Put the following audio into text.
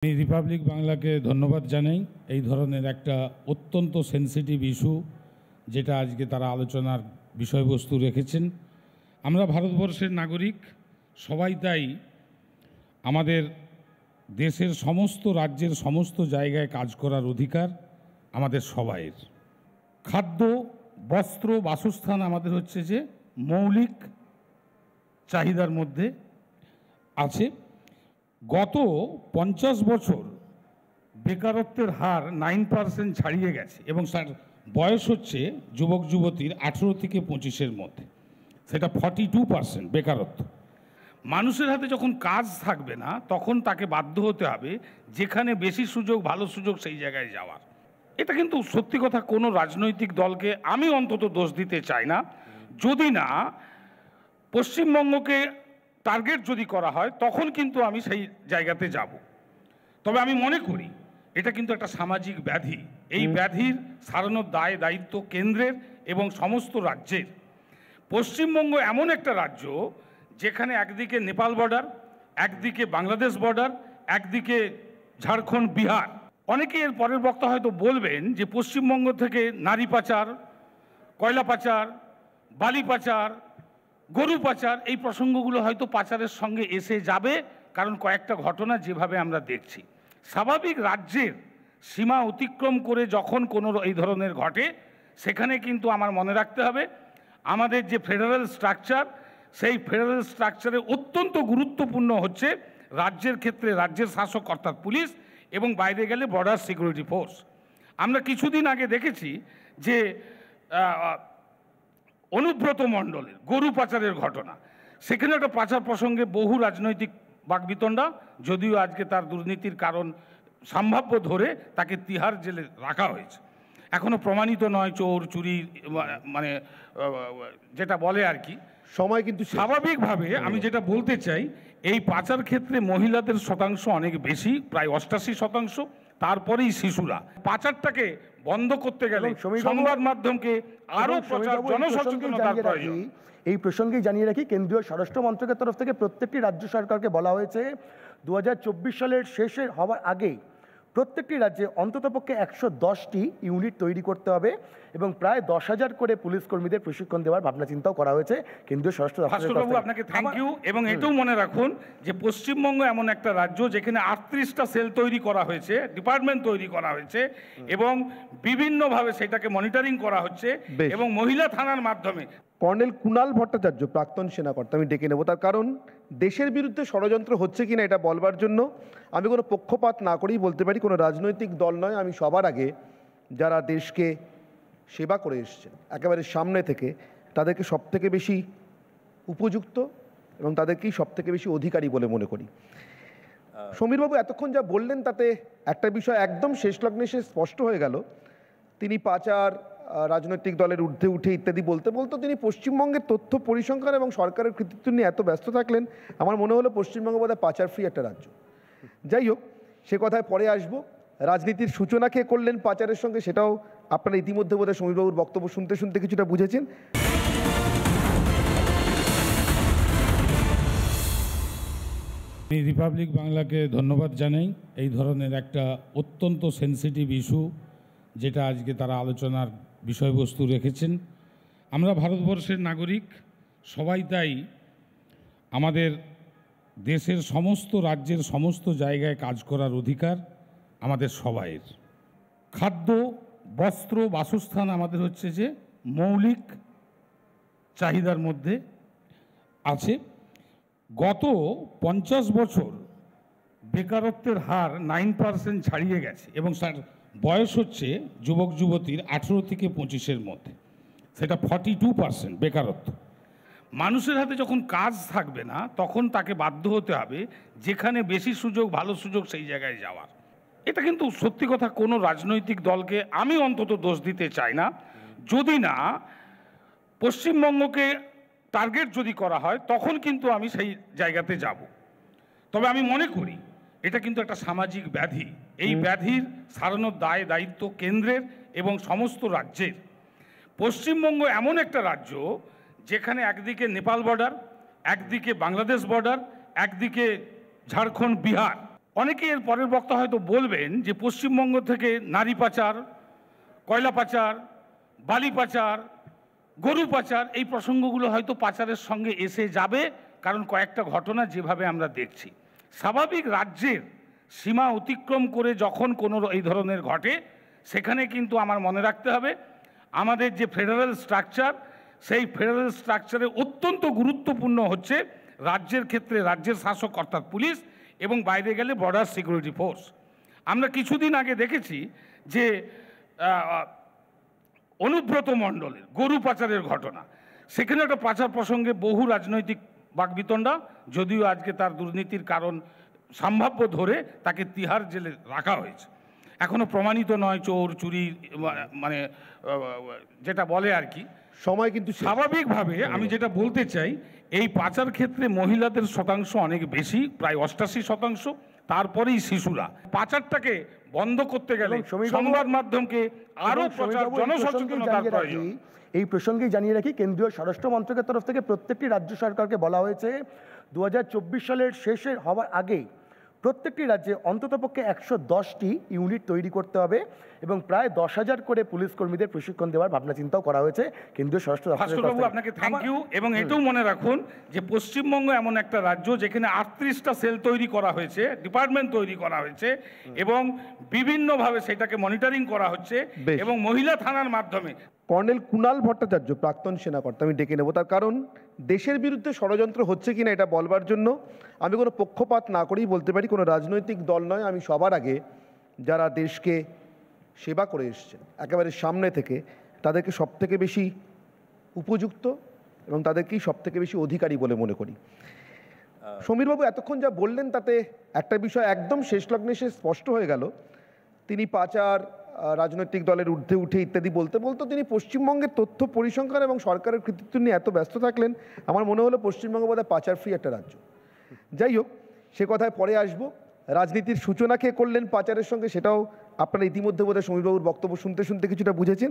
আমি রিপাবলিক বাংলাকে ধন্যবাদ জানাই এই ধরনের একটা অত্যন্ত সেনসিটিভ ইস্যু যেটা আজকে তারা আলোচনার বিষয়বস্তু রেখেছেন। আমরা ভারতবর্ষের নাগরিক, সবাই তাই আমাদের দেশের সমস্ত রাজ্যের সমস্ত জায়গায় কাজ করার অধিকার আমাদের সবাইয়ের। খাদ্য, বস্ত্র, বাসস্থান আমাদের হচ্ছে যে মৌলিক চাহিদার মধ্যে আছে। গত 50 বছর বেকারত্বের হার 9% ছাড়িয়ে গেছে এবং তার বয়স হচ্ছে যুবক যুবতীর 18 থেকে 25-এর মধ্যে, সেটা 42% বেকারত্ব। মানুষের হাতে যখন কাজ থাকবে না তখন তাকে বাধ্য হতে হবে যেখানে বেশি সুযোগ, ভালো সুযোগ সেই জায়গায় যাওয়ার। এটা কিন্তু সত্যি কথা কোনো রাজনৈতিক দলকে আমি অন্তত দোষ দিতে চাই না, যদি না পশ্চিমবঙ্গকে টার্গেট যদি করা হয় তখন কিন্তু আমি সেই জায়গাতে যাব। তবে আমি মনে করি এটা কিন্তু একটা সামাজিক ব্যাধি। এই ব্যাধির সারানোর দায় দায়িত্ব কেন্দ্রের এবং সমস্ত রাজ্যের। পশ্চিমবঙ্গ এমন একটা রাজ্য যেখানে একদিকে নেপাল বর্ডার, একদিকে বাংলাদেশ বর্ডার, একদিকে ঝাড়খণ্ড, বিহার। অনেকে এর পরের বক্তা হয়তো বলবেন যে পশ্চিমবঙ্গ থেকে নারী পাচার, কয়লা পাচার, বালি পাচার, গরু পাচার, এই প্রসঙ্গগুলো হয়তো পাচারের সঙ্গে এসে যাবে, কারণ কয়েকটা ঘটনা যেভাবে আমরা দেখছি। স্বাভাবিক রাজ্যের সীমা অতিক্রম করে যখন কোনো এই ধরনের ঘটে, সেখানে কিন্তু আমার মনে রাখতে হবে আমাদের যে ফেডারেল স্ট্রাকচার, সেই ফেডারেল স্ট্রাকচারে অত্যন্ত গুরুত্বপূর্ণ হচ্ছে রাজ্যের ক্ষেত্রে রাজ্যের শাসক অর্থাৎ পুলিশ, এবং বাইরে গেলে বর্ডার সিকিউরিটি ফোর্স। আমরা কিছুদিন আগে দেখেছি যে অনুব্রত মণ্ডলের গরু পাচারের ঘটনা, সেখানে একটা পাচার প্রসঙ্গে বহু রাজনৈতিক বাকবিতণ্ডা, যদিও আজকে তার দুর্নীতির কারণ সম্ভাব্য ধরে তাকে তিহার জেলে রাখা হয়েছে। এখনো প্রমাণিত নয় চোর, চুরি, মানে যেটা বলে আর কি সময়। কিন্তু স্বাভাবিকভাবে আমি যেটা বলতে চাই, এই পাচার ক্ষেত্রে মহিলাদের শতাংশ অনেক বেশি, প্রায় 88%। তারপরেই শিশুরা। পাচারটাকে বন্ধ করতে গেলে সংবাদ মাধ্যমকে আরো জনসচেতনতার প্রয়োজন। এই প্রসঙ্গে জানিয়ে রাখি, কেন্দ্রীয় স্বরাষ্ট্র মন্ত্রকের তরফ থেকে প্রত্যেকটি রাজ্য সরকারকে বলা হয়েছে 2024 সালের শেষে হওয়ার আগেই প্রত্যেকটি রাজ্যে অন্ততপক্ষে 110টি ইউনিট তৈরি করতে হবে এবং প্রায় 10,000 করে পুলিশ কর্মীদের প্রশিক্ষণ দেওয়ার ভাবনা চিন্তাও করা হয়েছে কেন্দ্রীয় স্বরাষ্ট্র দপ্তর। আপনাকে থ্যাংক ইউ। এবং এটাও মনে রাখুন যে পশ্চিমবঙ্গ এমন একটা রাজ্য যেখানে 38টা সেল তৈরি করা হয়েছে, ডিপার্টমেন্ট তৈরি করা হয়েছে এবং বিভিন্নভাবে সেটাকে মনিটরিং করা হচ্ছে এবং মহিলা থানার মাধ্যমে। কর্নেল কুণাল ভট্টাচার্য, প্রাক্তন সেনাকর্তা, আমি ডেকে নেব। তার কারণ দেশের বিরুদ্ধে ষড়যন্ত্র হচ্ছে কিনা এটা বলবার জন্য আমি কোনো পক্ষপাত না করেই বলতে পারি, কোনো রাজনৈতিক দল নয়, আমি সবার আগে যারা দেশকে সেবা করে এসছেন একেবারে সামনে থেকে, তাদেরকে সবথেকে বেশি উপযুক্ত এবং তাদেরকেই সবথেকে বেশি অধিকারী বলে মনে করি। সমীরবাবু এতক্ষণ যা বললেন তাতে একটা বিষয় একদম শেষ লগ্নে এসে স্পষ্ট হয়ে গেল। তিনি পাচার, রাজনৈতিক দলের ঊর্ধ্বে উঠে ইত্যাদি বলতে বলতে তিনি পশ্চিমবঙ্গের তথ্য পরিসংখ্যান এবং সরকারের কৃতিত্ব নিয়ে এত ব্যস্ত থাকলেন, আমার মনে হলো পশ্চিমবঙ্গ বোধহয় পাচার ফ্রি একটা রাজ্য। যাই হোক, সে কথায় পরে আসবো। রাজনীতির সূচনা কে করলেন পাচারের সঙ্গে, সেটাও আপনারা ইতিমধ্যে বোধহয় সমীরবাবুর বক্তব্য শুনতে শুনতে কিছুটা বুঝেছেন। আমি রিপাবলিক বাংলাকে ধন্যবাদ জানাই এই ধরনের একটা অত্যন্ত সেনসিটিভ ইস্যু যেটা আজকে তারা আলোচনার বিষয়বস্তু রেখেছেন। আমরা ভারতবর্ষের নাগরিক, সবাই তাই আমাদের দেশের সমস্ত রাজ্যের সমস্ত জায়গায় কাজ করার অধিকার আমাদের সবাইয়ের। খাদ্য, বস্ত্র, বাসস্থান আমাদের হচ্ছে যে মৌলিক চাহিদার মধ্যে আছে। গত 50 বছর বেকারত্বের হার 9% ছাড়িয়ে গেছে এবং তার বয়স হচ্ছে যুবক যুবতীর 18 থেকে 25-এর মধ্যে, সেটা 42% বেকারত্ব। মানুষের হাতে যখন কাজ থাকবে না তখন তাকে বাধ্য হতে হবে যেখানে বেশি সুযোগ, ভালো সুযোগ সেই জায়গায় যাওয়ার। এটা কিন্তু সত্যি কথা কোনো রাজনৈতিক দলকে আমি অন্তত দোষ দিতে চাই না, যদি না পশ্চিমবঙ্গকে টার্গেট যদি করা হয় তখন কিন্তু আমি সেই জায়গাতে যাব। তবে আমি মনে করি এটা কিন্তু একটা সামাজিক ব্যাধি। এই ব্যাধির সারানোর দায় দায়িত্ব কেন্দ্রের এবং সমস্ত রাজ্যের। পশ্চিমবঙ্গ এমন একটা রাজ্য যেখানে একদিকে নেপাল বর্ডার, একদিকে বাংলাদেশ বর্ডার, একদিকে ঝাড়খণ্ড, বিহার। অনেকে এর পরের বক্তা হয়তো বলবেন যে পশ্চিমবঙ্গ থেকে নারী পাচার, কয়লা পাচার, বালি পাচার, গরু পাচার, এই প্রসঙ্গগুলো হয়তো পাচারের সঙ্গে এসে যাবে, কারণ কয়েকটা ঘটনা যেভাবে আমরা দেখছি। স্বাভাবিক রাজ্যের সীমা অতিক্রম করে যখন কোনো এই ধরনের ঘটে, সেখানে কিন্তু আমার মনে রাখতে হবে আমাদের যে ফেডারেল স্ট্রাকচার, সেই ফেডারেল স্ট্রাকচারে অত্যন্ত গুরুত্বপূর্ণ হচ্ছে রাজ্যের ক্ষেত্রে রাজ্যের শাসক অর্থাৎ পুলিশ, এবং বাইরে গেলে বর্ডার সিকিউরিটি ফোর্স। আমরা কিছুদিন আগে দেখেছি যে অনুব্রত মণ্ডলের গরু পাচারের ঘটনা, সেখানে একটা পাচার প্রসঙ্গে বহু রাজনৈতিক বাকবিতণ্ডা, যদিও আজকে তার দুর্নীতির কারণ সম্ভাব্য ধরে তাকে তিহার জেলে রাখা হয়েছে। এখনো প্রমাণিত নয় চোর চুরি, মানে যেটা বলে আর কি। সময় কিন্তু শেষ। স্বাভাবিকভাবে আমি যেটা বলতে চাই, এই পাচার ক্ষেত্রে মহিলাদের শতাংশ অনেক বেশি, প্রায় 88%, তারপরেই শিশুরা। পাচারটাকে বন্ধ করতে গেলে সংবাদ মাধ্যমকে আরো প্রচার, জনসচেতনতার প্রয়োজন। এই প্রসঙ্গেই জানিয়ে রাখি, কেন্দ্রীয় স্বরাষ্ট্র মন্ত্রকের তরফ থেকে প্রত্যেকটি রাজ্য সরকারকে বলা হয়েছে 2024 সালের শেষে হওয়ার আগেই প্রত্যেকটি রাজ্যে অন্ততপক্ষে 110টি ইউনিট তৈরি করতে হবে এবং প্রায় 10,000 করে পুলিশ কর্মীদের প্রশিক্ষণ দেওয়ার ভাবনা চিন্তাও করা হয়েছে কেন্দ্রীয় স্বরাষ্ট্র দপ্তরের তরফ ভাস্করবাবু, থেকে। আপনাকে থ্যাংক ইউ। এবং এটাও মনে রাখুন যে পশ্চিমবঙ্গ এমন একটা রাজ্য যেখানে 38টা সেল তৈরি করা হয়েছে, ডিপার্টমেন্ট তৈরি করা হয়েছে, এবং বিভিন্নভাবে সেটাকে মনিটরিং করা হচ্ছে, বেশ। এবং মহিলা থানার মাধ্যমে। কর্নেল কুণাল ভট্টাচার্য, প্রাক্তন সেনাকর্তা, আমি ডেকে নেব, তার কারণ দেশের বিরুদ্ধে ষড়যন্ত্র হচ্ছে কিনা এটা বলবার জন্য আমি কোনো পক্ষপাত না করেই বলতে পারি, কোনো রাজনৈতিক দল নয়, আমি সবার আগে যারা দেশকে সেবা করে এসছেন একেবারে সামনে থেকে, তাদেরকে সবথেকে বেশি উপযুক্ত এবং তাদেরকেই সবথেকে বেশি অধিকারী বলে মনে করি। সমীরবাবু এতক্ষণ যা বললেন তাতে একটা বিষয় একদম শেষ লগ্নে এসে স্পষ্ট হয়ে গেল। তিনি পাচার, রাজনৈতিক দলের ঊর্ধ্বে উঠে ইত্যাদি বলতে বলতে তিনি পশ্চিমবঙ্গের তথ্য পরিসংখ্যান এবং সরকারের কৃতিত্ব নিয়ে এত ব্যস্ত থাকলেন, আমার মনে হলো পশ্চিমবঙ্গ বোধহয় পাচার ফ্রি একটা রাজ্য। যাই হোক, সে কথায় পরে আসবো। রাজনীতির সূচনা কে করলেন পাচারের সঙ্গে, সেটাও আপনারা ইতিমধ্যে বোধহয় সমীরবাবুর বক্তব্য শুনতে শুনতে কিছুটা বুঝেছেন।